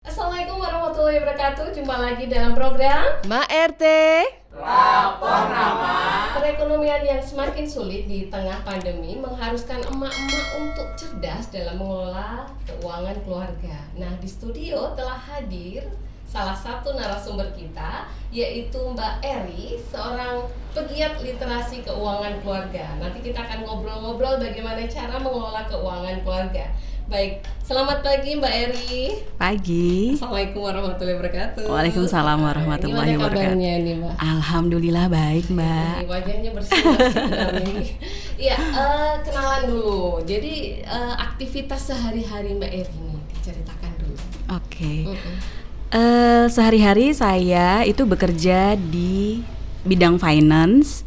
Assalamualaikum warahmatullahi wabarakatuh. Jumpa lagi dalam program Mbak RT. Lapor nama. perekonomian yang semakin sulit di tengah pandemi mengharuskan emak-emak untuk cerdas dalam mengelola keuangan keluarga. Nah, di studio telah hadir salah satu narasumber kita, yaitu Mbak Eri, seorang pegiat literasi keuangan keluarga. Nanti kita akan ngobrol-ngobrol bagaimana cara mengelola keuangan keluarga. Baik, selamat pagi Mbak Eri. Pagi. Assalamualaikum warahmatullahi wabarakatuh. Waalaikumsalam warahmatullahi Gimana wabarakatuh. kabarnya nih Mbak? Alhamdulillah baik, Mbak. Ini wajahnya bersih ini. Iya, kenalan dulu. Jadi aktivitas sehari-hari Mbak Eri nih diceritakan dulu. Oke. Sehari-hari saya itu bekerja di bidang finance.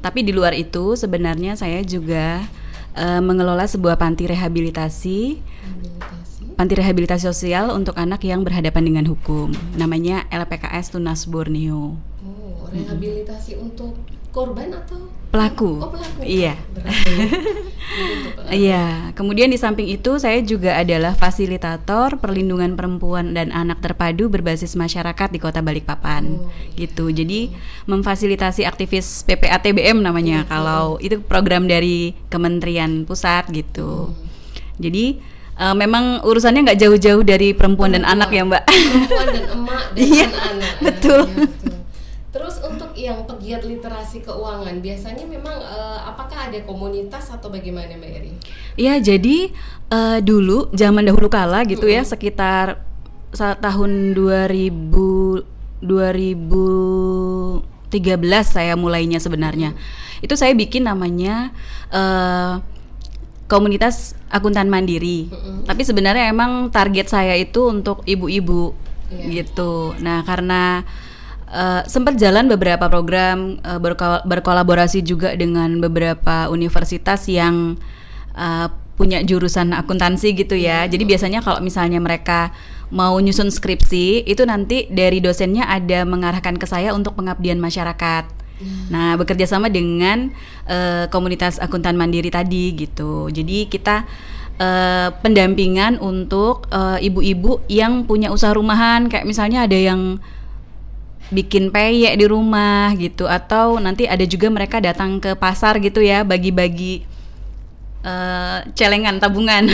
Tapi di luar itu sebenarnya saya juga mengelola sebuah panti rehabilitasi sosial untuk anak yang berhadapan dengan hukum. Namanya LPKS Tunas Borneo. Oh, rehabilitasi untuk korban atau Pelaku. Oh, pelaku. Iya. Berat ya. Untuk pelaku. Iya, kemudian di samping itu saya juga adalah fasilitator perlindungan perempuan dan anak terpadu berbasis masyarakat di Kota Balikpapan. Oh, Gitu. Jadi memfasilitasi aktivis PPATBM namanya kalau itu program dari Kementerian Pusat gitu. Jadi memang urusannya nggak jauh-jauh dari perempuan dan anak ya, Mbak. Perempuan dan emak dan Iya, anak-anak. betul. Iya, betul. Terus untuk yang pegiat literasi keuangan, biasanya memang apakah ada komunitas atau bagaimana Mbak Eri? Iya, jadi dulu zaman dahulu kala gitu ya, sekitar tahun 2013 saya mulainya sebenarnya. Itu saya bikin namanya komunitas akuntan mandiri. Tapi sebenarnya emang target saya itu untuk ibu-ibu gitu. Nah, karena sempat jalan beberapa program, berkolaborasi juga dengan beberapa universitas yang punya jurusan akuntansi gitu ya. Jadi biasanya kalau misalnya mereka mau nyusun skripsi, itu nanti dari dosennya ada mengarahkan ke saya untuk pengabdian masyarakat. Nah, bekerja sama dengan komunitas akuntan mandiri tadi gitu. Jadi kita pendampingan untuk ibu-ibu yang punya usaha rumahan, kayak misalnya ada yang bikin peyek di rumah gitu, atau nanti ada juga mereka datang ke pasar gitu ya, bagi-bagi celengan tabungan.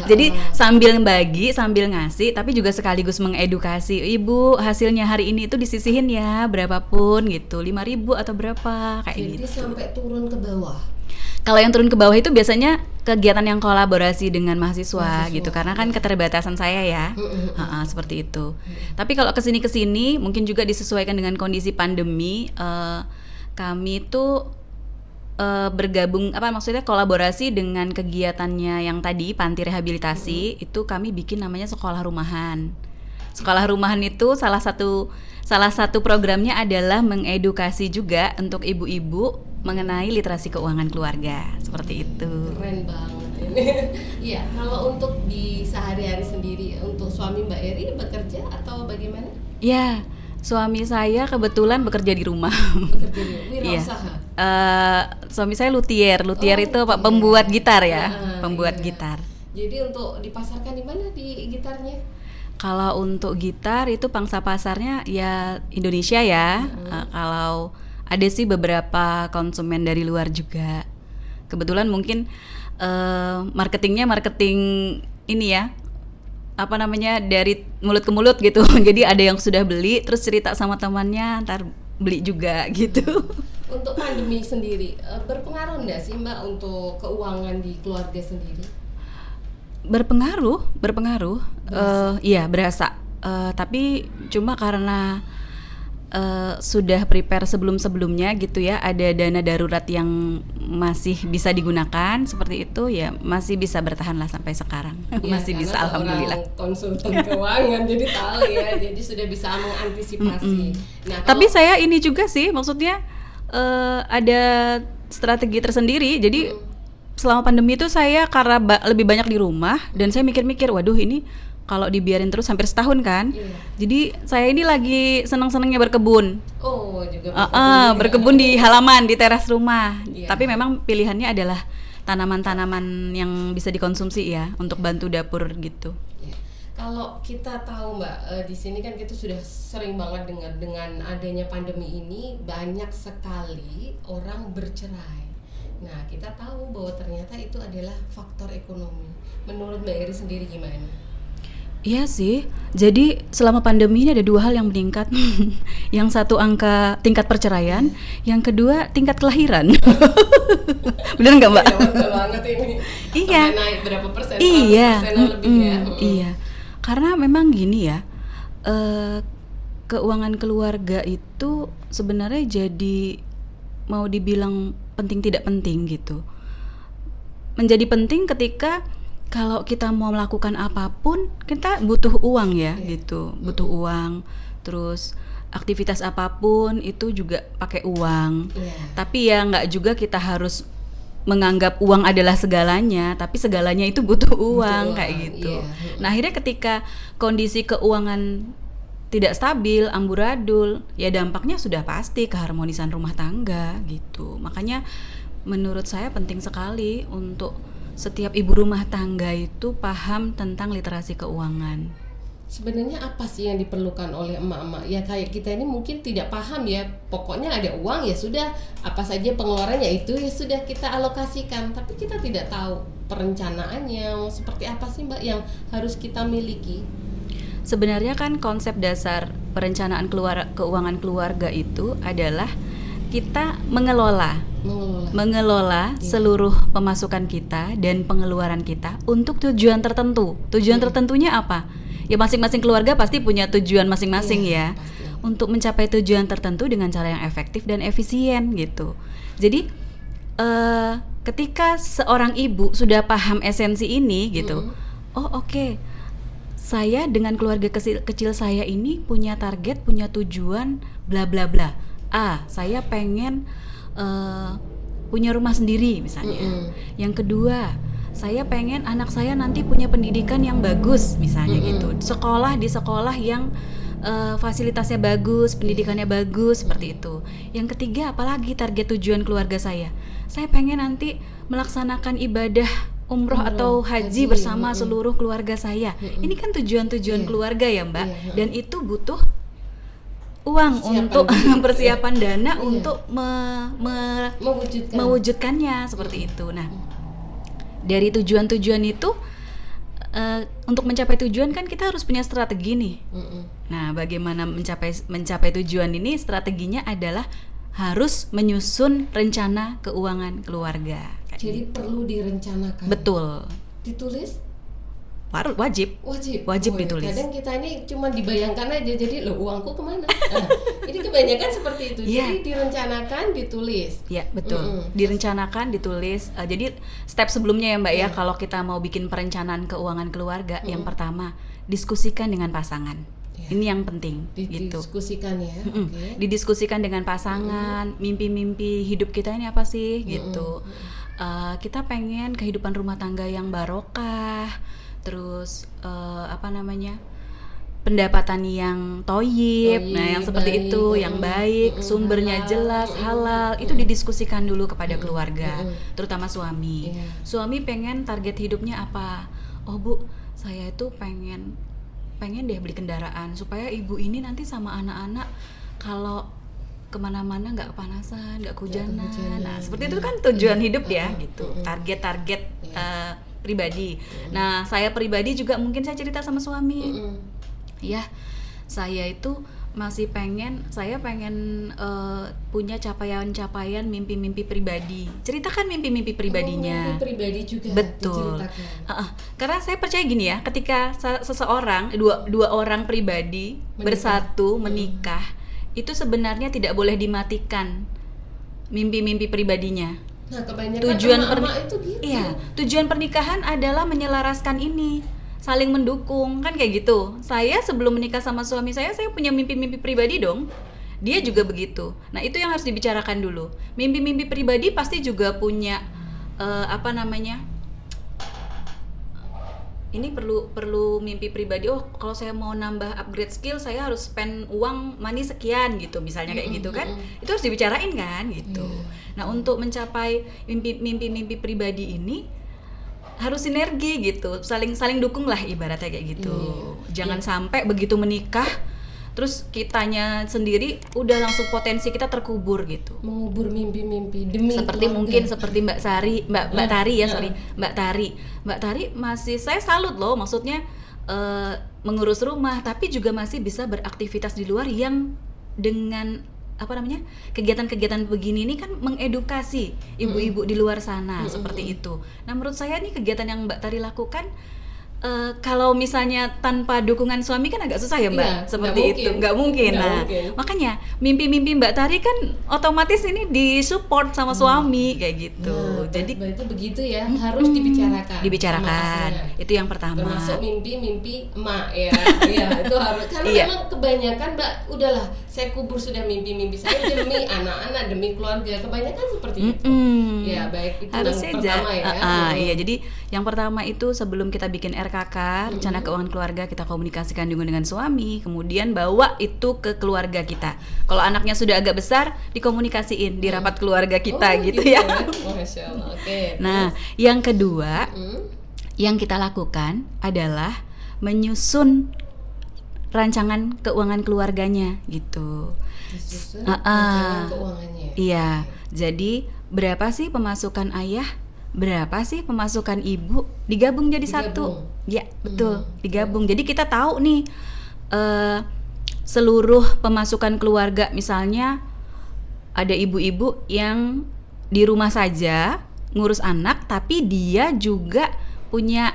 Jadi sambil bagi, sambil ngasih, tapi juga sekaligus mengedukasi, ibu hasilnya hari ini itu disisihin ya berapapun gitu, 5.000 atau berapa kayak Jadi gitu. sampai turun ke bawah. Kalau yang turun ke bawah itu biasanya kegiatan yang kolaborasi dengan mahasiswa gitu, karena kan keterbatasan saya ya. Seperti itu. Tapi kalau kesini mungkin juga disesuaikan dengan kondisi pandemi, kami tuh bergabung, maksudnya kolaborasi dengan kegiatannya yang tadi panti rehabilitasi. Itu kami bikin namanya sekolah rumahan. Sekolah rumahan itu salah satu programnya adalah mengedukasi juga untuk ibu-ibu mengenai literasi keuangan keluarga, seperti itu. Keren banget ini. Iya, kalau untuk di sehari-hari sendiri, untuk suami Mbak Eri bekerja atau bagaimana? Ya, suami saya kebetulan bekerja di rumah. Bekerja di Iya. wirausaha. Suami saya luthier itu luthier. pembuat gitar ya, Iya. pembuat gitar. Jadi untuk dipasarkan di mana di gitarnya? Kalau untuk gitar itu pangsa pasarnya ya Indonesia ya. Kalau ada sih beberapa konsumen dari luar juga. Kebetulan mungkin marketing ini ya, dari mulut ke mulut gitu. Jadi ada yang sudah beli terus cerita sama temannya, ntar beli juga gitu. Untuk pandemi sendiri, berpengaruh nggak sih Mbak untuk keuangan di keluarga sendiri? Berpengaruh. Iya, berasa. Tapi cuma karena sudah prepare sebelumnya gitu ya, ada dana darurat yang masih bisa digunakan seperti itu ya, masih bisa bertahan lah sampai sekarang. Ya, masih bisa, karena alhamdulillah. seorang konsultan keuangan jadi tahu ya, jadi sudah bisa mengantisipasi. Nah, Tapi saya ini juga sih, maksudnya ada strategi tersendiri. Jadi selama pandemi itu saya karena lebih banyak di rumah, dan saya mikir-mikir, waduh ini kalau dibiarin terus hampir setahun kan. Jadi saya ini lagi senang-senangnya berkebun. Oh, juga Berkebun di halaman, di teras rumah. Iya. Tapi memang pilihannya adalah tanaman-tanaman yang bisa dikonsumsi ya, untuk bantu dapur gitu. Ya. Kalau kita tahu Mbak, di sini kan kita sudah sering banget dengar dengan adanya pandemi ini banyak sekali orang bercerai. Nah, kita tahu bahwa ternyata itu adalah faktor ekonomi. Menurut Mbak Eri sendiri gimana? Iya sih, jadi selama pandemi ini ada 2 hal yang meningkat. Yang satu angka tingkat perceraian, yang kedua tingkat kelahiran. Bener nggak Mbak? Betul banget ini. Iya. Sampai naik berapa persen? Iya, 100% lebih ya. iya. Karena memang gini ya, keuangan keluarga itu sebenarnya jadi mau dibilang penting tidak penting gitu. Menjadi penting ketika kalau kita mau melakukan apapun kita butuh uang ya gitu, butuh uang. Terus aktivitas apapun itu juga pakai uang. Tapi ya nggak juga kita harus menganggap uang adalah segalanya, tapi segalanya itu butuh uang kayak gitu. Nah akhirnya ketika kondisi keuangan tidak stabil, amburadul, ya dampaknya sudah pasti keharmonisan rumah tangga gitu. Makanya menurut saya penting sekali untuk setiap ibu rumah tangga itu paham tentang literasi keuangan. Sebenarnya apa sih yang diperlukan oleh emak-emak? Ya kayak kita ini mungkin tidak paham ya. Pokoknya ada uang ya sudah, apa saja pengeluarannya itu ya sudah kita alokasikan. Tapi kita tidak tahu perencanaannya seperti apa sih Mbak yang harus kita miliki. Sebenarnya kan konsep dasar perencanaan keuangan keluarga itu adalah kita mengelola seluruh pemasukan kita dan pengeluaran kita untuk tujuan tertentu. Tujuan tertentunya apa? Ya masing-masing keluarga pasti punya tujuan masing-masing ya. Pasti. Untuk mencapai tujuan tertentu dengan cara yang efektif dan efisien gitu. Jadi ketika seorang ibu sudah paham esensi ini gitu, oke. Saya dengan keluarga kecil saya ini punya target, punya tujuan, bla bla bla. Saya pengen punya rumah sendiri misalnya. Yang kedua, saya pengen anak saya nanti punya pendidikan yang bagus misalnya gitu. Di sekolah yang fasilitasnya bagus, pendidikannya bagus seperti itu. Yang ketiga, apalagi target tujuan keluarga saya. Saya pengen nanti melaksanakan ibadah umroh atau haji bersama seluruh keluarga saya. Ini kan tujuan-tujuan keluarga ya Mbak. Dan itu butuh uang untuk persiapan dana untuk mewujudkannya seperti itu. Nah, dari tujuan-tujuan itu untuk mencapai tujuan kan kita harus punya strategi nih. Nah, bagaimana mencapai tujuan ini? Strateginya adalah harus menyusun rencana keuangan keluarga. Jadi perlu direncanakan. Betul. Ditulis? Wajib ditulis. Kadang kita ini cuma dibayangkan aja, jadi uangku kemana? Ini kebanyakan seperti itu. Jadi direncanakan, ditulis. Ya betul. Direncanakan, ditulis. Jadi step sebelumnya ya Mbak ya, kalau kita mau bikin perencanaan keuangan keluarga, yang pertama diskusikan dengan pasangan. Ini yang penting. Didiskusikan ya. Didiskusikan dengan pasangan. Mimpi-mimpi hidup kita ini apa sih gitu. Kita pengen kehidupan rumah tangga yang barokah. Terus pendapatan yang toyib, yang seperti itu, yang baik, sumbernya jelas, halal, itu didiskusikan dulu kepada keluarga, terutama suami. Suami pengen target hidupnya apa? Oh Bu, saya itu pengen deh beli kendaraan supaya ibu ini nanti sama anak-anak kalau kemana-mana nggak kepanasan, nggak kehujanan. Nah seperti itu kan tujuan hidup ya, gitu. Target-target pribadi. Nah, saya pribadi juga mungkin saya cerita sama suami. Ya, saya itu saya pengen punya capaian-capaian mimpi-mimpi pribadi. Ceritakan mimpi-mimpi pribadinya. Mimpi pribadi juga. Betul. Karena saya percaya gini ya, ketika seseorang dua orang pribadi bersatu menikah, itu sebenarnya tidak boleh dimatikan mimpi-mimpi pribadinya. Nah, kebanyakan emak-emak itu gitu. Iya, tujuan pernikahan adalah menyelaraskan ini, saling mendukung, kan kayak gitu. Saya sebelum menikah sama suami saya punya mimpi-mimpi pribadi dong. Dia juga begitu. Nah, itu yang harus dibicarakan dulu. Mimpi-mimpi pribadi pasti juga punya ini perlu mimpi pribadi. Oh, kalau saya mau nambah upgrade skill, saya harus spend money sekian gitu, misalnya kayak gitu kan. Itu harus dibicarain kan gitu. Nah, untuk mencapai mimpi pribadi ini harus sinergi gitu, saling dukung lah ibaratnya kayak gitu. Jangan sampai begitu menikah terus kitanya sendiri udah langsung potensi kita terkubur gitu. Mengubur mimpi-mimpi demi seperti keluarga. Mungkin seperti Mbak Tari ya, Mbak Tari masih, saya salut loh, maksudnya mengurus rumah tapi juga masih bisa beraktivitas di luar yang dengan kegiatan-kegiatan begini ini kan mengedukasi ibu-ibu di luar sana seperti itu. Nah menurut saya nih kegiatan yang Mbak Tari lakukan kalau misalnya tanpa dukungan suami kan agak susah ya Mbak, Iya, seperti itu nggak mungkin. Nah makanya mimpi-mimpi Mbak Tari kan otomatis ini disupport sama suami kayak gitu. Jadi berarti begitu ya, harus dibicarakan sama pasangan. Itu yang pertama. Termasuk mimpi emak ya. Iya, itu harus, karena memang kebanyakan Mbak, udahlah saya kubur sudah mimpi-mimpi saya demi anak-anak, demi keluarga. Kebanyakan seperti itu. Ya, baik itu harusnya yang pertama ya. Iya, jadi yang pertama itu sebelum kita bikin RKK, rencana keuangan keluarga, kita komunikasikan dengan suami, kemudian bawa itu ke keluarga kita. Kalau anaknya sudah agak besar, dikomunikasiin di rapat keluarga kita gitu ya. Masya Allah. Oke. Nah, yang kedua yang kita lakukan adalah menyusun rancangan keuangan keluarganya gitu. Disusun rancangan keuangannya. Iya, jadi berapa sih pemasukan ayah, berapa sih pemasukan ibu, digabung jadi satu. Ya, betul, digabung. Jadi kita tahu nih seluruh pemasukan keluarga, misalnya ada ibu-ibu yang di rumah saja ngurus anak tapi dia juga punya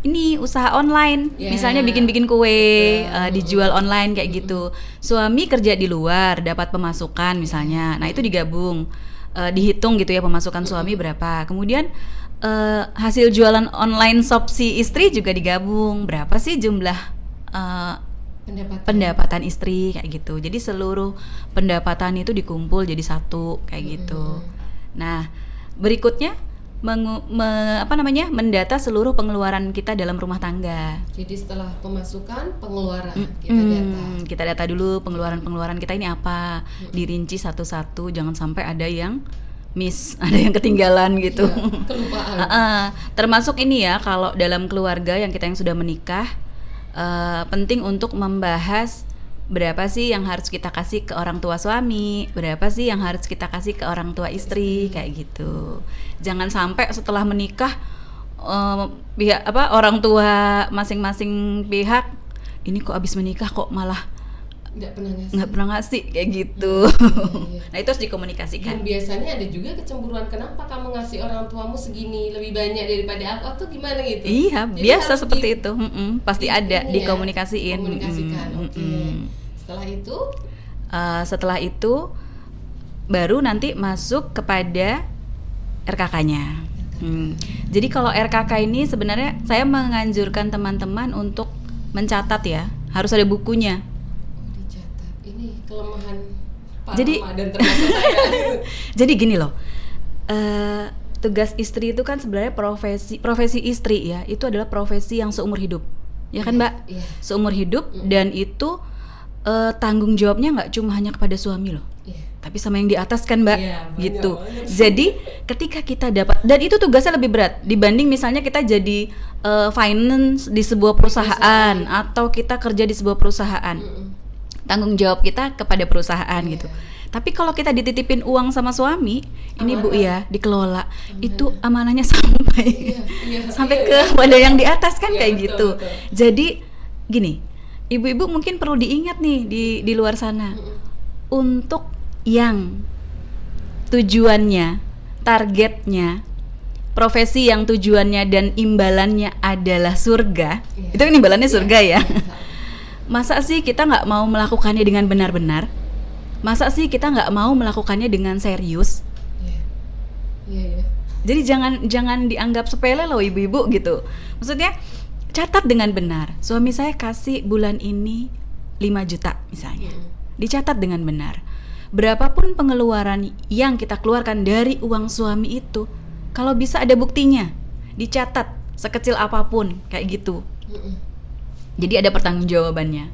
ini usaha online, misalnya bikin kue, dijual online kayak gitu. Suami kerja di luar, dapat pemasukan misalnya. Nah, itu digabung, dihitung gitu ya pemasukan suami berapa. Kemudian hasil jualan online shop si istri juga digabung. Berapa sih jumlah pendapatan istri kayak gitu. Jadi seluruh pendapatan itu dikumpul jadi satu kayak gitu. Nah, berikutnya mendata seluruh pengeluaran kita dalam rumah tangga. Jadi setelah pemasukan, pengeluaran kita data dulu pengeluaran kita ini apa, dirinci satu-satu, jangan sampai ada yang miss, ada yang ketinggalan gitu. Kelupaan. Termasuk ini ya, kalau dalam keluarga yang sudah menikah, penting untuk membahas berapa sih yang harus kita kasih ke orang tua suami, berapa sih yang harus kita kasih ke orang tua istri kayak gitu. Jangan sampai setelah menikah orang tua masing-masing pihak ini kok abis menikah kok malah nggak pernah ngasih kayak gitu. Nah, itu harus dikomunikasikan. Dan biasanya ada juga kecemburuan, kenapa kamu ngasih orang tuamu segini lebih banyak daripada aku, atau gimana gitu. Iya, jadi biasa seperti itu. Pasti ada dikomunikasiin. Komunikasikan. Setelah itu baru nanti masuk kepada RKK-nya. Jadi kalau RKK ini sebenarnya saya menganjurkan teman-teman untuk mencatat ya, harus ada bukunya. Kelemahan Pak jadi, dan termasuk saya. Jadi gini loh, tugas istri itu kan sebenarnya profesi istri ya, itu adalah profesi yang seumur hidup, ya kan Mbak? Seumur hidup dan itu tanggung jawabnya nggak cuma hanya kepada suami loh, tapi sama yang di atas kan Mbak, gitu. Jadi ketika kita dapat, dan itu tugasnya lebih berat dibanding misalnya kita jadi finance di sebuah perusahaan atau kita kerja di sebuah perusahaan. Tanggung jawab kita kepada perusahaan gitu. Tapi kalau kita dititipin uang sama suami, ini Bu ya, dikelola. Itu amanahnya sampai kepada yang di atas kan kayak gitu. Betul. Jadi gini, ibu-ibu mungkin perlu diingat nih di luar sana. Untuk yang tujuannya, targetnya, profesi yang tujuannya dan imbalannya adalah surga. Itu kan imbalannya surga ya. Masa sih kita nggak mau melakukannya dengan benar-benar? Masa sih kita nggak mau melakukannya dengan serius? Jadi jangan dianggap sepele loh ibu-ibu gitu. Maksudnya catat dengan benar. Suami saya kasih bulan ini 5 juta misalnya. Dicatat dengan benar. Berapapun pengeluaran yang kita keluarkan dari uang suami itu, kalau bisa ada buktinya, dicatat sekecil apapun kayak gitu. Jadi ada pertanggungjawabannya.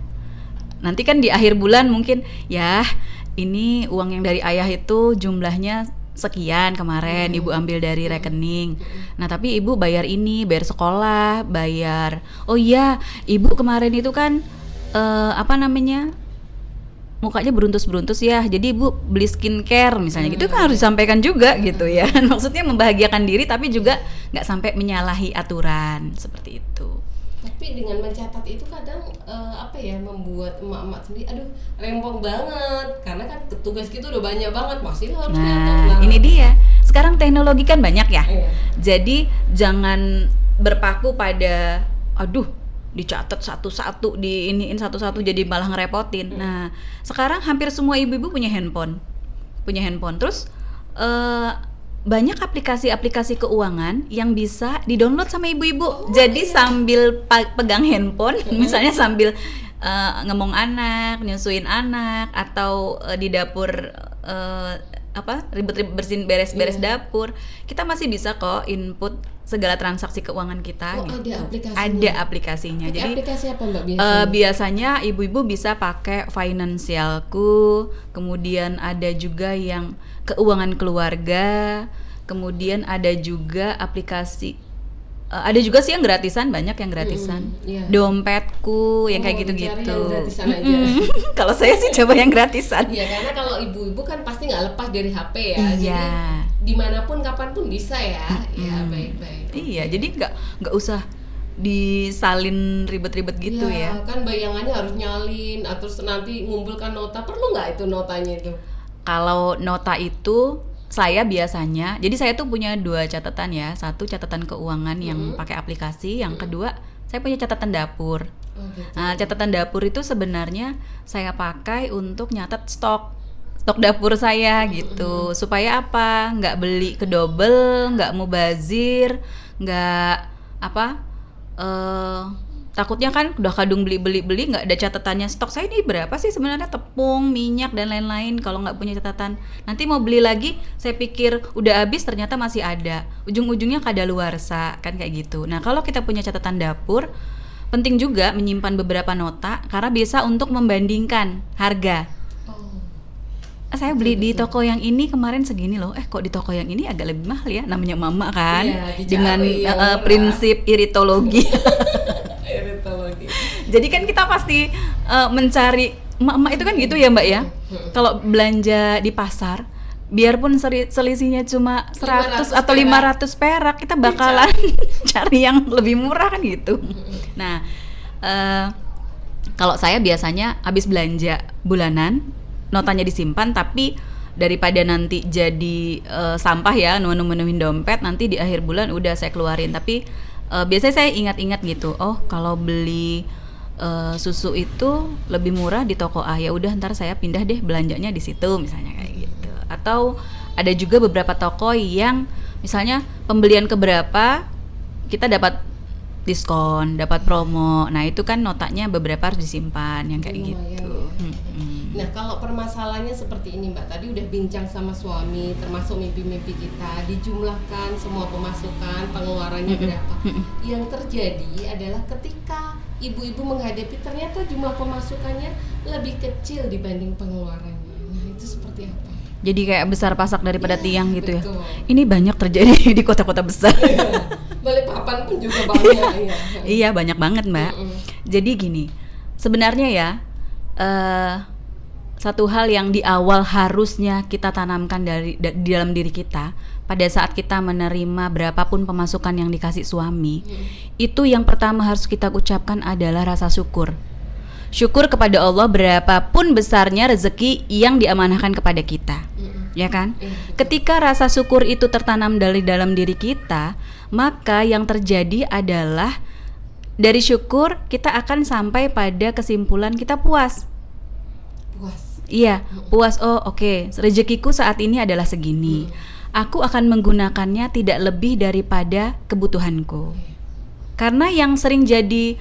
Nanti kan di akhir bulan mungkin ya ini uang yang dari ayah itu jumlahnya sekian kemarin ibu ambil dari rekening. Nah tapi ibu bayar ini, bayar sekolah, bayar. Oh iya, ibu kemarin itu kan mukanya beruntus-beruntus ya. Jadi ibu beli skincare misalnya gitu kan harus disampaikan juga gitu ya. Maksudnya membahagiakan diri tapi juga nggak sampai menyalahi aturan seperti itu. Tapi dengan mencatat itu kadang membuat emak-emak sendiri aduh rempong banget karena kan tugas kita udah banyak banget masih harus Nah, ini dia. Sekarang teknologi kan banyak ya. Iya. Jadi jangan berpaku pada aduh dicatat satu-satu, diiniin satu-satu jadi malah ngerepotin. Nah, sekarang hampir semua ibu-ibu punya handphone. Terus banyak aplikasi-aplikasi keuangan yang bisa di-download sama ibu-ibu. Jadi sambil pegang handphone, misalnya sambil ngomong anak, nyusuin anak, atau di dapur ribet-ribet bersihin beres-beres dapur, kita masih bisa kok input segala transaksi keuangan kita. Ada aplikasinya. Ada aplikasinya. Jadi aplikasi apa Mbak biasanya ibu-ibu bisa pakai Finansialku, kemudian ada juga yang keuangan keluarga, kemudian ada juga aplikasi ada juga sih yang gratisan, banyak yang gratisan. Dompetku yang kayak gitu-gitu. Yang gratisan aja. Kalau saya sih coba yang gratisan. Iya, karena kalau ibu-ibu kan pasti nggak lepas dari HP ya. Iya. Jadi dimanapun kapanpun bisa ya. Iya, baik-baik. Iya, jadi nggak usah disalin ribet-ribet gitu ya. Kan bayangannya harus nyalin, terus nanti ngumpulkan nota. Perlu nggak itu notanya itu? Kalau nota itu saya biasanya, jadi saya tuh punya 2 catatan ya. Satu catatan keuangan yang pakai aplikasi, yang kedua saya punya catatan dapur. Gitu. Nah, catatan dapur itu sebenarnya saya pakai untuk nyatet stok dapur saya gitu. Supaya apa? Nggak beli kedobel, nggak mubazir, nggak takutnya kan udah kadung beli nggak ada catatannya, stok saya ini berapa sih sebenarnya, tepung, minyak dan lain-lain. Kalau nggak punya catatan, nanti mau beli lagi saya pikir udah habis ternyata masih ada, ujung-ujungnya kadaluarsa kan kayak gitu. Nah kalau kita punya catatan dapur, penting juga menyimpan beberapa nota karena bisa untuk membandingkan harga. Saya beli di toko yang ini kemarin segini loh, kok di toko yang ini agak lebih mahal ya, namanya mama kan, dengan prinsip iritologi. Jadi kan kita pasti mencari, emak-emak itu kan gitu ya Mbak ya, kalau belanja di pasar, biarpun selisihnya cuma 100 atau 500 perak, kita bakalan cari yang lebih murah kan gitu. Nah, kalau saya biasanya habis belanja bulanan, notanya disimpan, tapi daripada nanti jadi sampah ya, menuhin dompet, nanti di akhir bulan udah saya keluarin. Tapi biasanya saya ingat-ingat gitu, oh kalau beli susu itu lebih murah di toko A, ya udah ntar saya pindah deh belanjanya di situ misalnya kayak gitu. Atau ada juga beberapa toko yang misalnya pembelian keberapa kita dapat diskon, dapat promo. Nah itu kan notanya beberapa harus disimpan yang kayak gitu. Nah kalau permasalahannya seperti ini Mbak, tadi udah bincang sama suami, termasuk mimpi-mimpi kita, dijumlahkan semua pemasukan, pengeluarannya berapa. Yang terjadi adalah ketika ibu-ibu menghadapi ternyata jumlah pemasukannya lebih kecil dibanding pengeluarannya. Nah itu seperti apa? Jadi kayak besar pasak daripada tiang gitu betul. Ya. Ini banyak terjadi di kota-kota besar. Balikpapan pun juga banyak. Iya banyak banget Mbak. Jadi gini, sebenarnya ya satu hal yang di awal harusnya kita tanamkan di dalam diri kita pada saat kita menerima berapapun pemasukan yang dikasih suami, itu yang pertama harus kita ucapkan adalah rasa syukur. Syukur kepada Allah berapapun besarnya rezeki yang diamanahkan kepada kita. Ya kan? Ketika rasa syukur itu tertanam dari dalam diri kita, maka yang terjadi adalah dari syukur kita akan sampai pada kesimpulan kita puas. Iya, puas. Oh, oke. Rezekiku saat ini adalah segini. Aku akan menggunakannya tidak lebih daripada kebutuhanku. Karena yang sering jadi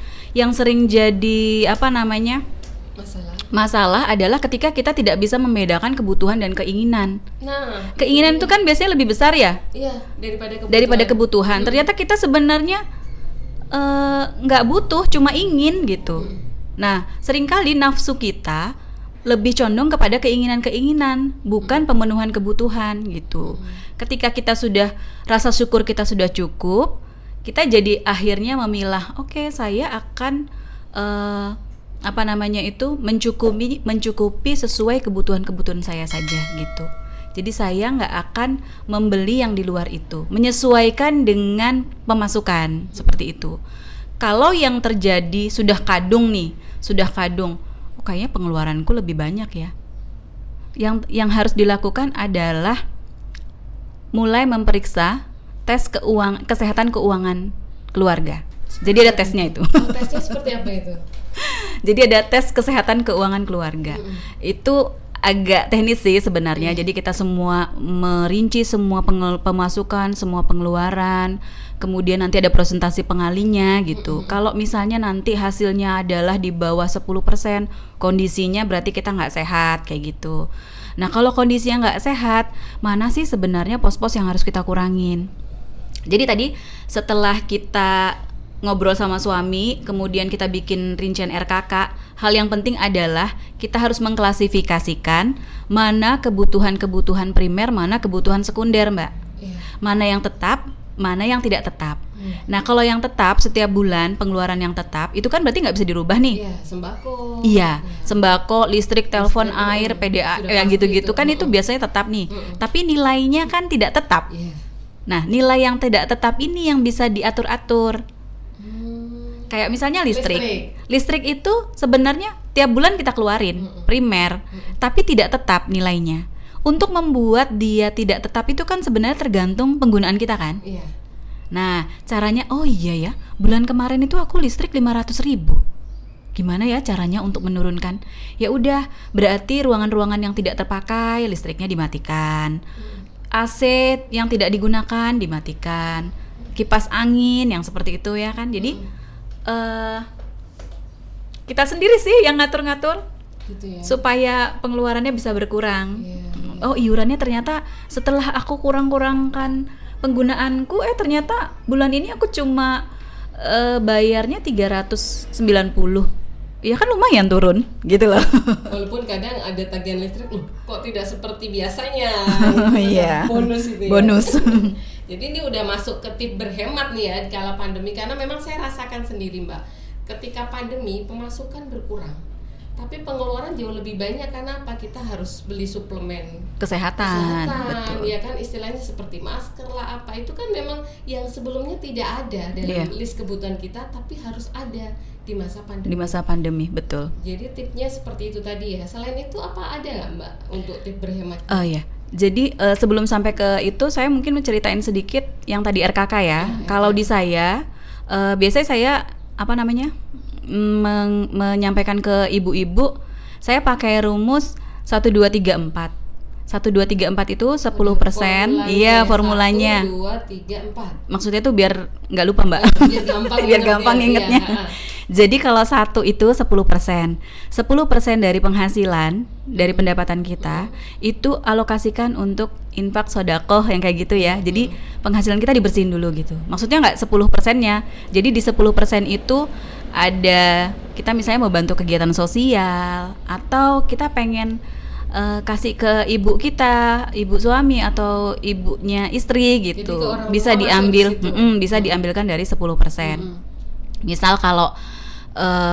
masalah adalah ketika kita tidak bisa membedakan kebutuhan dan keinginan. Nah, keinginan itu kan biasanya lebih besar ya? Iya, daripada kebutuhan. Ternyata kita sebenarnya nggak butuh, cuma ingin gitu. Nah, seringkali nafsu kita lebih condong kepada keinginan-keinginan, bukan pemenuhan kebutuhan gitu. Ketika kita sudah rasa syukur kita sudah cukup, kita jadi akhirnya memilah, oke, saya akan mencukupi sesuai kebutuhan saya saja gitu. Jadi saya nggak akan membeli yang di luar itu, menyesuaikan dengan pemasukan seperti itu. Kalau yang terjadi sudah kadung, kayaknya pengeluaranku lebih banyak ya. Yang harus dilakukan adalah mulai memeriksa tes kesehatan keuangan keluarga. Jadi ada tesnya itu. Tesnya seperti apa itu? Jadi ada tes kesehatan keuangan keluarga. Itu agak teknis sih sebenarnya. Jadi kita semua merinci semua pemasukan, semua pengeluaran. Kemudian nanti ada presentasi pengalinya gitu. Kalau misalnya nanti hasilnya adalah di bawah 10%, kondisinya berarti kita nggak sehat kayak gitu. Nah kalau kondisinya nggak sehat, mana sih sebenarnya pos-pos yang harus kita kurangin? Jadi tadi setelah kita ngobrol sama suami, kemudian kita bikin rincian RKK, hal yang penting adalah kita harus mengklasifikasikan mana kebutuhan primer, mana kebutuhan sekunder, Mbak. Mana yang tetap, mana yang tidak tetap. Nah kalau yang tetap setiap bulan pengeluaran yang tetap itu kan berarti nggak bisa dirubah nih. Sembako. Iya, sembako, listrik, telepon, air, PDA, yang gitu-gitu kan itu biasanya tetap nih. Tapi nilainya kan tidak tetap. Nah nilai yang tidak tetap ini yang bisa diatur-atur. Kayak misalnya listrik itu sebenarnya tiap bulan kita keluarin primer, tapi tidak tetap nilainya. Untuk membuat dia tidak tetap itu kan sebenarnya tergantung penggunaan kita kan. Nah caranya, oh iya ya, bulan kemarin itu aku listrik 500.000. Gimana ya caranya untuk menurunkan? Ya udah, berarti ruangan-ruangan yang tidak terpakai listriknya dimatikan, AC yang tidak digunakan dimatikan, kipas angin yang seperti itu ya kan. Jadi kita sendiri sih yang ngatur-ngatur gitu ya, supaya pengeluarannya bisa berkurang. Oh iurannya ternyata setelah aku kurang-kurangkan penggunaanku, ternyata bulan ini aku cuma bayarnya 390. Ya kan lumayan turun gitu loh. Walaupun kadang ada tagihan listrik, kok tidak seperti biasanya. Iya. Bonus itu ya. Bonus. Jadi ini udah masuk ke tip berhemat nih ya di kala pandemi, karena memang saya rasakan sendiri Mbak. Ketika pandemi pemasukan berkurang, tapi pengeluaran jauh lebih banyak. Karena apa? Kita harus beli suplemen kesehatan. Betul. Ya kan, istilahnya seperti masker lah apa, itu kan memang yang sebelumnya tidak ada dalam list kebutuhan kita, tapi harus ada di masa pandemi. Betul. Jadi tipnya seperti itu tadi ya. Selain itu apa ada nggak Mbak untuk tip berhemat? Oh ya. Jadi sebelum sampai ke itu, saya mungkin menceritain sedikit yang tadi RKK ya. Kalau di saya biasanya saya menyampaikan ke ibu-ibu, saya pakai rumus 1234. 1234 itu 10%. Iya, formulanya. 1234. Maksudnya tuh biar nggak lupa Mbak. Biar gampang ingetnya. Jadi kalau 1 itu 10%. 10% dari penghasilan dari pendapatan kita itu alokasikan untuk infak sedekah yang kayak gitu ya. Jadi penghasilan kita dibersihin dulu gitu. Maksudnya nggak 10%-nya. Jadi di 10% itu ada, kita misalnya mau bantu kegiatan sosial, atau kita pengen kasih ke ibu kita, ibu suami atau ibunya istri gitu. Bisa diambil, bisa diambilkan dari 10%. Misal kalau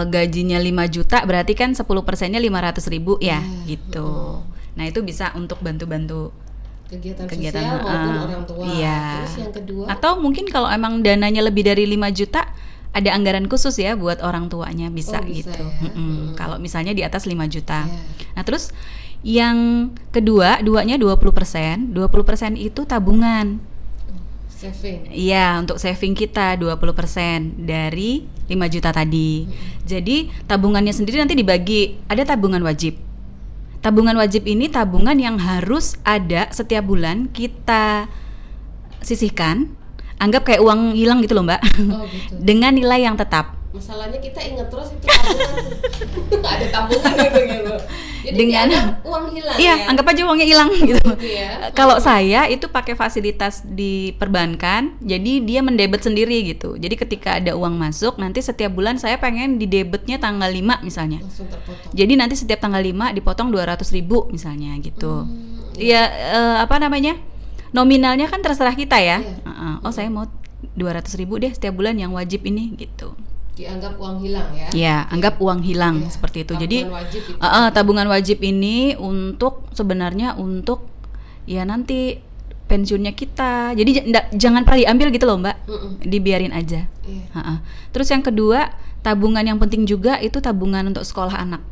gajinya 5 juta, berarti kan 10%-nya 500.000 ya gitu. Nah itu bisa untuk bantu-bantu kegiatan sosial maupun orang tua. Terus yang kedua, atau mungkin kalau emang dananya lebih dari 5 juta, ada anggaran khusus ya buat orang tuanya, bisa gitu ya. Kalau misalnya di atas 5 juta. Nah terus yang kedua, duanya 20%. 20% itu tabungan. Saving. Iya, untuk saving kita 20% dari 5 juta tadi. Jadi tabungannya sendiri nanti dibagi, ada tabungan wajib. Tabungan wajib ini tabungan yang harus ada setiap bulan kita sisihkan. Anggap kayak uang hilang gitu loh Mbak. Gitu. Dengan nilai yang tetap. Masalahnya kita ingat terus itu tabungan. Ada tabungan gitu. Jadi dengan dianggap uang hilang iya, ya. anggap aja uangnya hilang gitu. Ya. Kalau saya itu pakai fasilitas di perbankan, jadi dia mendebet sendiri gitu. Jadi ketika ada uang masuk, nanti setiap bulan saya pengen didebetnya tanggal 5 misalnya. Langsung terpotong. Jadi nanti setiap tanggal 5 dipotong 200.000 misalnya gitu. Ya apa namanya? Nominalnya kan terserah kita ya. Iya. Oh, saya mau 200.000 deh setiap bulan yang wajib ini gitu. Dianggap uang hilang ya. Ya, anggap uang hilang seperti itu. Jadi wajib itu. tabungan wajib ini untuk sebenarnya untuk ya nanti pensiunnya kita. Jadi jangan pernah diambil gitu loh, Mbak. Dibiarin aja. Iya. Terus yang kedua, tabungan yang penting juga itu tabungan untuk sekolah anak.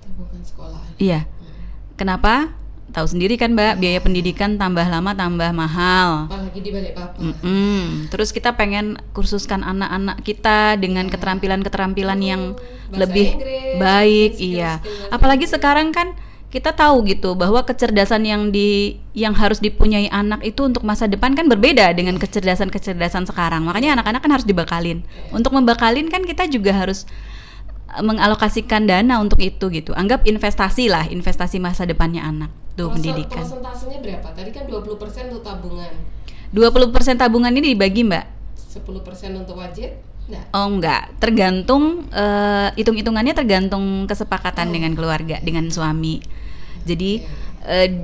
Tabungan sekolah. Iya. Kenapa? Tahu sendiri kan, Mbak, biaya pendidikan tambah lama tambah mahal. Apalagi di Balikpapan. Terus kita pengen kursuskan anak-anak kita dengan keterampilan-keterampilan yang Bahasa lebih Inggris, baik, skill-skill iya. bahasa Apalagi sekarang kan kita tahu gitu bahwa kecerdasan yang harus dipunyai anak itu untuk masa depan kan berbeda dengan kecerdasan sekarang. Makanya anak-anak kan harus dibakalin. Untuk membakalin kan kita juga harus mengalokasikan dana untuk itu gitu. Anggap investasi lah, investasi masa depannya anak. Tuh, pendidikan. Persentasenya berapa? Tadi kan 20% untuk tabungan. 20% tabungan ini dibagi, Mbak. 10% untuk wajib? Enggak. Oh, enggak. Tergantung hitung-hitungannya tergantung kesepakatan dengan keluarga, dengan suami. Jadi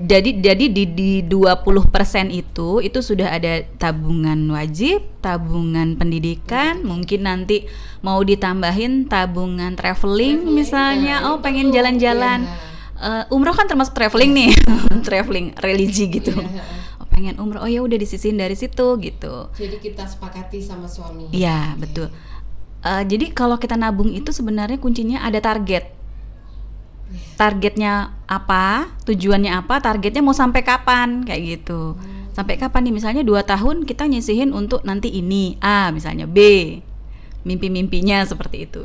jadi di 20% itu sudah ada tabungan wajib, tabungan pendidikan, mungkin nanti mau ditambahin tabungan traveling misalnya. Oh, pengen jalan-jalan. Umroh kan termasuk traveling nih. Traveling religi gitu. Oh, pengen umroh. Oh ya udah disisihin dari situ gitu. Jadi kita sepakati sama suami. Iya, betul. Jadi kalau kita nabung itu sebenarnya kuncinya ada target. Targetnya apa, tujuannya apa, targetnya mau sampai kapan, kayak gitu. Sampai kapan nih, misalnya 2 tahun kita nyisihin untuk nanti ini, A misalnya, B mimpi-mimpinya seperti itu.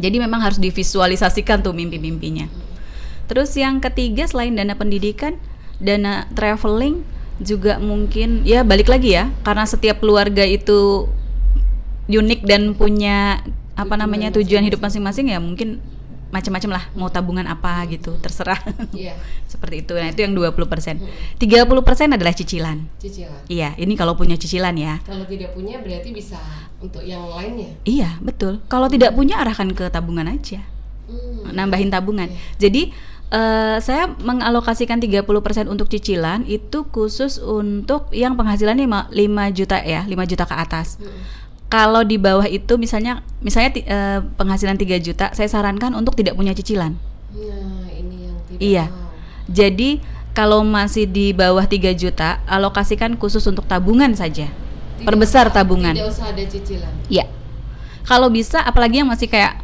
Jadi memang harus divisualisasikan tuh mimpi-mimpinya. Terus yang ketiga, selain dana pendidikan, dana traveling juga mungkin, ya balik lagi ya, karena setiap keluarga itu unik dan punya tujuan hidup masing-masing, ya mungkin macam-macam lah, mau tabungan apa gitu, terserah. Iya. Seperti itu. Nah, itu yang 20%. 30% adalah cicilan. Cicilan. Iya, ini kalau punya cicilan ya. Kalau tidak punya berarti bisa untuk yang lainnya. Iya, betul. Kalau tidak punya, arahkan ke tabungan aja. Nambahin tabungan. Jadi saya mengalokasikan 30% untuk cicilan itu khusus untuk yang penghasilannya 5 juta ya, 5 juta ke atas. Kalau di bawah itu misalnya penghasilan 3 juta, saya sarankan untuk tidak punya cicilan. Nah, ini yang tidak Iya. mau. Jadi kalau masih di bawah 3 juta, alokasikan khusus untuk tabungan saja. Perbesar tabungan. Tidak usah ada cicilan. Iya. Kalau bisa, apalagi yang masih kayak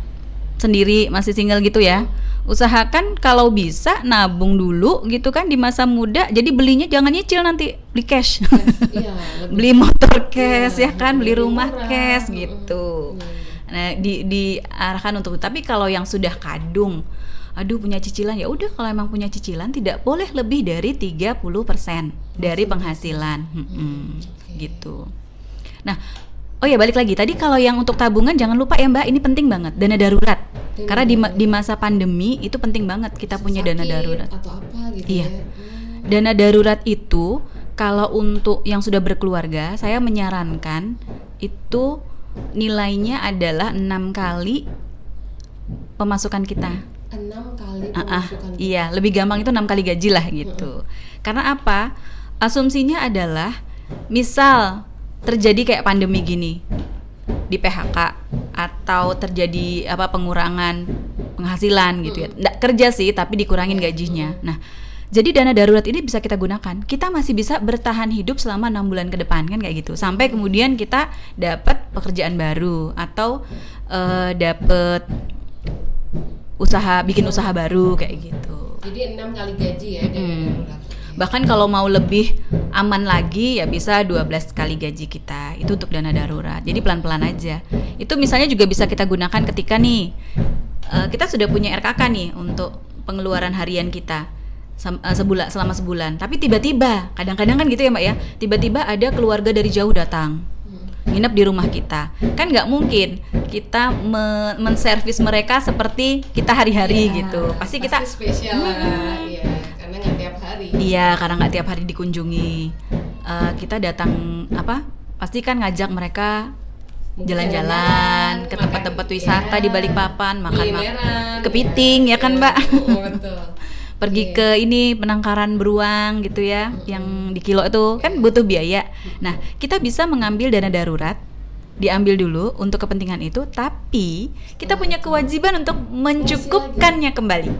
sendiri, masih single gitu ya, usahakan kalau bisa nabung dulu gitu kan di masa muda. Jadi belinya jangan nyicil, nanti beli cash. Iya, Beli motor cash ya kan, beli lebih rumah murah. cash gitu. Nah, diarahkan untuk itu. Tapi kalau yang sudah kadung, aduh punya cicilan, ya udah, kalau emang punya cicilan tidak boleh lebih dari 30% dari penghasilan. Gitu. Nah, oh ya, balik lagi tadi, kalau yang untuk tabungan jangan lupa ya Mbak, ini penting banget, dana darurat. Karena di masa pandemi itu penting banget kita punya dana darurat. Atau apa gitu Iya. ya. Dana darurat itu kalau untuk yang sudah berkeluarga, saya menyarankan itu nilainya adalah 6 kali pemasukan kita. 6 kali pemasukan kita. Iya, lebih gampang itu 6 kali gaji lah gitu. Karena apa? Asumsinya adalah misal terjadi kayak pandemi gini, di PHK atau terjadi pengurangan penghasilan gitu ya. Nggak kerja sih, tapi dikurangin gajinya. Nah, jadi dana darurat ini bisa kita gunakan. Kita masih bisa bertahan hidup selama 6 bulan ke depan kan, kayak gitu. Sampai kemudian kita dapat pekerjaan baru atau dapat bikin usaha baru kayak gitu. Jadi 6 kali gaji ya dana darurat. Bahkan kalau mau lebih aman lagi ya bisa 12 kali gaji kita. Itu untuk dana darurat. Jadi pelan-pelan aja. Itu misalnya juga bisa kita gunakan ketika nih kita sudah punya RKK nih untuk pengeluaran harian kita selama sebulan. Tapi tiba-tiba, kadang-kadang kan gitu ya Mbak ya, tiba-tiba ada keluarga dari jauh datang. nginep di rumah kita. Kan nggak mungkin kita menservis mereka seperti kita hari-hari gitu. Pasti kita spesial lah, ya, karena nggak tiap hari. Iya, karena nggak tiap hari dikunjungi. Kita datang pasti kan ngajak mereka jalan-jalan ke tempat-tempat wisata di Balikpapan, makan kepiting ya kan Mbak. Betul. Pergi ke ini penangkaran beruang gitu ya, yang di Kilo itu kan butuh biaya. Nah, kita bisa mengambil dana darurat, diambil dulu untuk kepentingan itu, tapi kita punya kewajiban untuk mencukupkannya kembali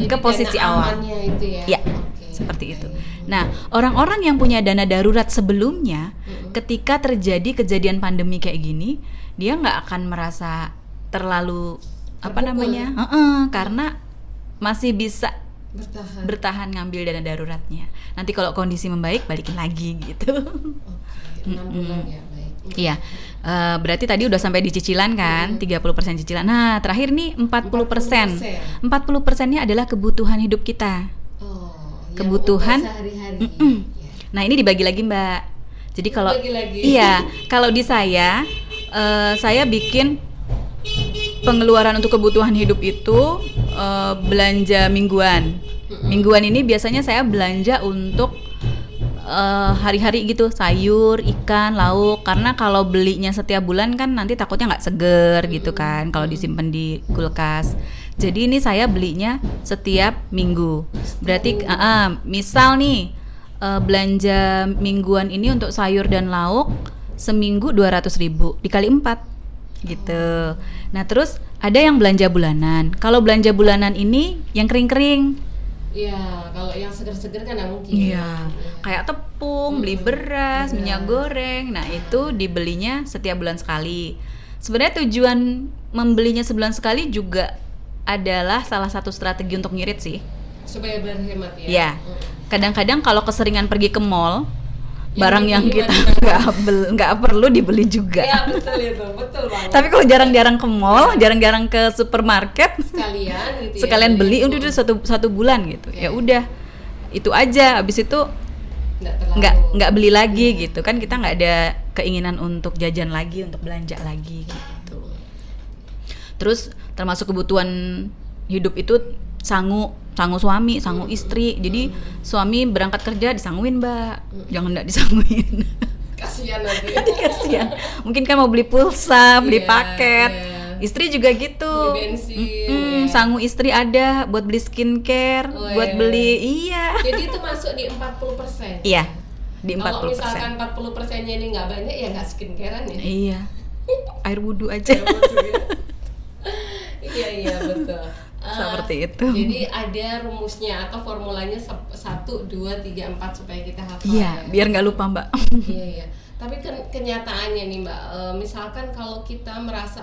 ke posisi awal. Itu ya, seperti itu. Nah, orang-orang yang punya dana darurat sebelumnya, ketika terjadi kejadian pandemi kayak gini, dia nggak akan merasa terlalu karena masih bisa bertahan ngambil dana daruratnya. Nanti kalau kondisi membaik balikin lagi gitu. 6 bulan ya, baik. Iya. Berarti tadi udah sampai di cicilan kan, 30% cicilan. Nah, terakhir nih 40%. 40%-nya adalah kebutuhan hidup kita. Kebutuhan sehari-hari. Nah, ini dibagi lagi, Mbak. Jadi kalau kalau di saya bikin pengeluaran untuk kebutuhan hidup itu belanja mingguan. Mingguan ini biasanya saya belanja untuk hari-hari gitu, sayur, ikan, lauk. Karena kalau belinya setiap bulan kan nanti takutnya nggak seger gitu kan, kalau disimpan di kulkas. Jadi ini saya belinya setiap minggu. Berarti misal nih belanja mingguan ini untuk sayur dan lauk seminggu 200.000 dikali 4 gitu. Nah, terus ada yang belanja bulanan. Kalau belanja bulanan ini yang kering-kering. Iya, kalau yang seger-seger kan nggak mungkin. Iya, kayak tepung, beli beras, minyak goreng. Nah, itu dibelinya setiap bulan sekali. Sebenarnya tujuan membelinya sebulan sekali juga adalah salah satu strategi untuk ngirit sih. Supaya berhemat ya. Iya. Kadang-kadang kalau keseringan pergi ke mall, barang yang kita nggak perlu dibeli juga. Iya, betul banget. Tapi kalau jarang-jarang ke mall, jarang-jarang ke supermarket, sekalian beli udah satu bulan gitu. Ya udah, itu aja. Habis itu nggak beli lagi gitu kan, kita nggak ada keinginan untuk jajan lagi, untuk belanja lagi gitu. Terus termasuk kebutuhan hidup itu sangu suami, sangu istri. Jadi suami berangkat kerja disanguin, Mbak. Jangan enggak disanguin. Kasihan nanti. Kasihan. Mungkin kan mau beli pulsa, beli paket. Istri juga gitu. Beli bensin. Sangu istri ada buat beli skincare, buat beli Jadi itu masuk di 40%. Iya. Di 40%. Kalau misalkan 40%-nya ini nggak banyak ya nggak skincarean ya. Iya. Air wudhu aja. Iya betul. Seperti itu. Jadi ada rumusnya atau formulanya 1, 2, 3, 4 supaya kita hafal. Iya, biar nggak lupa Mbak. Iya. Tapi kenyataannya nih Mbak, misalkan kalau kita merasa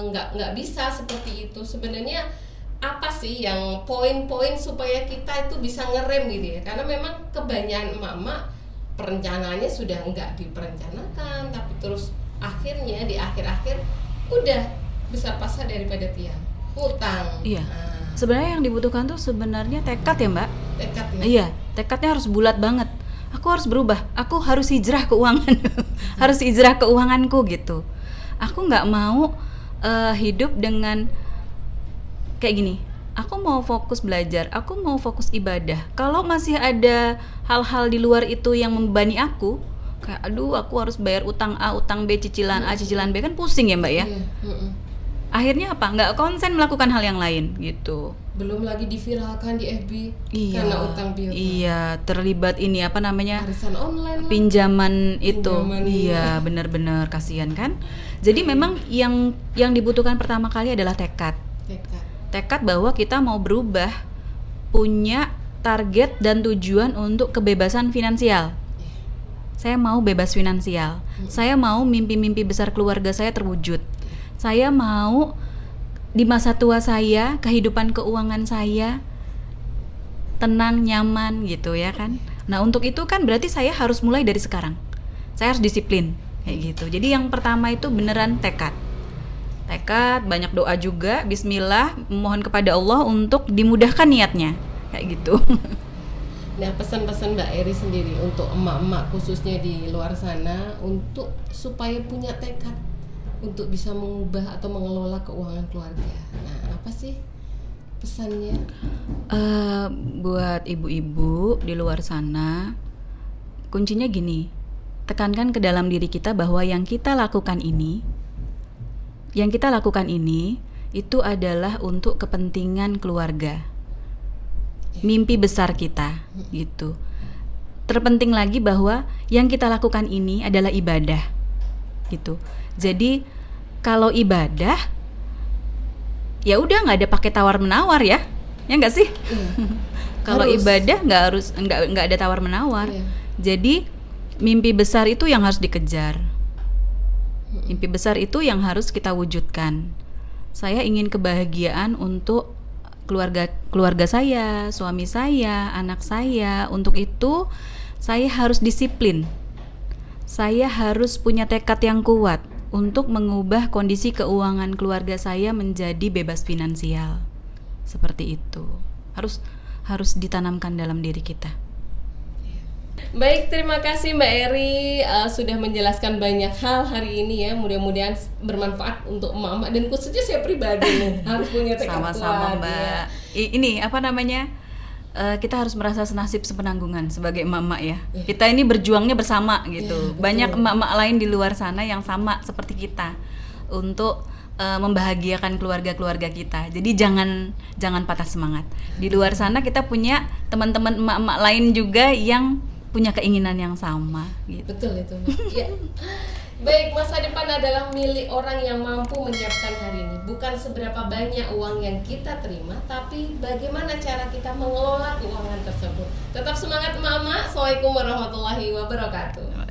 nggak bisa seperti itu, sebenarnya apa sih yang poin-poin supaya kita itu bisa ngerem gitu ya? Karena memang kebanyakan emak-emak perencanaannya sudah nggak diperencanakan, tapi terus akhirnya di akhir-akhir udah besar pasak daripada tiang. Utang. Iya. Sebenarnya yang dibutuhkan tuh sebenarnya tekad ya Mbak. Tekad ya. Iya, tekadnya harus bulat banget. Aku harus berubah. Aku harus hijrah keuangan. Harus hijrah keuanganku gitu. Aku nggak mau hidup dengan kayak gini. Aku mau fokus belajar. Aku mau fokus ibadah. Kalau masih ada hal-hal di luar itu yang membebani aku, kayak aduh aku harus bayar utang A, utang B, cicilan A, cicilan B, kan pusing ya Mbak ya. Iya. Akhirnya apa? Nggak konsen melakukan hal yang lain gitu. Belum lagi diviralkan di FB karena utang piutang. Iya, terlibat ini apa namanya? Arisan online. Pinjaman itu. Iya, benar-benar kasihan kan. Jadi memang yang dibutuhkan pertama kali adalah tekad. Tekad bahwa kita mau berubah, punya target dan tujuan untuk kebebasan finansial. Saya mau bebas finansial. Saya mau mimpi-mimpi besar keluarga saya terwujud. Saya mau di masa tua saya, kehidupan keuangan saya tenang, nyaman gitu ya kan. Nah untuk itu kan berarti saya harus mulai dari sekarang. Saya harus disiplin kayak gitu. Jadi yang pertama itu beneran tekad. Tekad, banyak doa juga, bismillah, mohon kepada Allah untuk dimudahkan niatnya kayak gitu. Nah, pesan-pesan Mbak Eri sendiri untuk emak-emak khususnya di luar sana untuk supaya punya tekad untuk bisa mengubah atau mengelola keuangan keluarga. Nah, apa sih pesannya? Buat ibu-ibu di luar sana, kuncinya gini, tekankan ke dalam diri kita bahwa yang kita lakukan ini itu adalah untuk kepentingan keluarga, mimpi besar kita gitu. Terpenting lagi bahwa yang kita lakukan ini adalah ibadah gitu. Jadi kalau ibadah ya udah nggak ada pakai tawar menawar ya nggak sih? Kalau ibadah nggak ada tawar menawar. Jadi mimpi besar itu yang harus dikejar. Mimpi besar itu yang harus kita wujudkan. Saya ingin kebahagiaan untuk keluarga saya, suami saya, anak saya. Untuk itu saya harus disiplin. Saya harus punya tekad yang kuat untuk mengubah kondisi keuangan keluarga saya menjadi bebas finansial. Seperti itu. Harus ditanamkan dalam diri kita. Baik, terima kasih Mbak Eri sudah menjelaskan banyak hal hari ini ya. Mudah-mudahan bermanfaat untuk emak-emak dan khususnya saya pribadi nih harus punya tekad kuat. Sama-sama Mbak. Ini apa namanya? Kita harus merasa senasib sepenanggungan sebagai emak-emak ya. Kita ini berjuangnya bersama gitu. Banyak emak-emak lain di luar sana yang sama seperti kita untuk membahagiakan keluarga-keluarga kita. Jadi jangan patah semangat. Di luar sana kita punya teman-teman emak-emak lain juga yang punya keinginan yang sama gitu. Betul itu. Ya. Baik, masa depan adalah milik orang yang mampu menyiapkan hari ini. Bukan seberapa banyak uang yang kita terima, tapi bagaimana cara kita mengelola keuangan tersebut. Tetap semangat emak-emak. Assalamualaikum warahmatullahi wabarakatuh.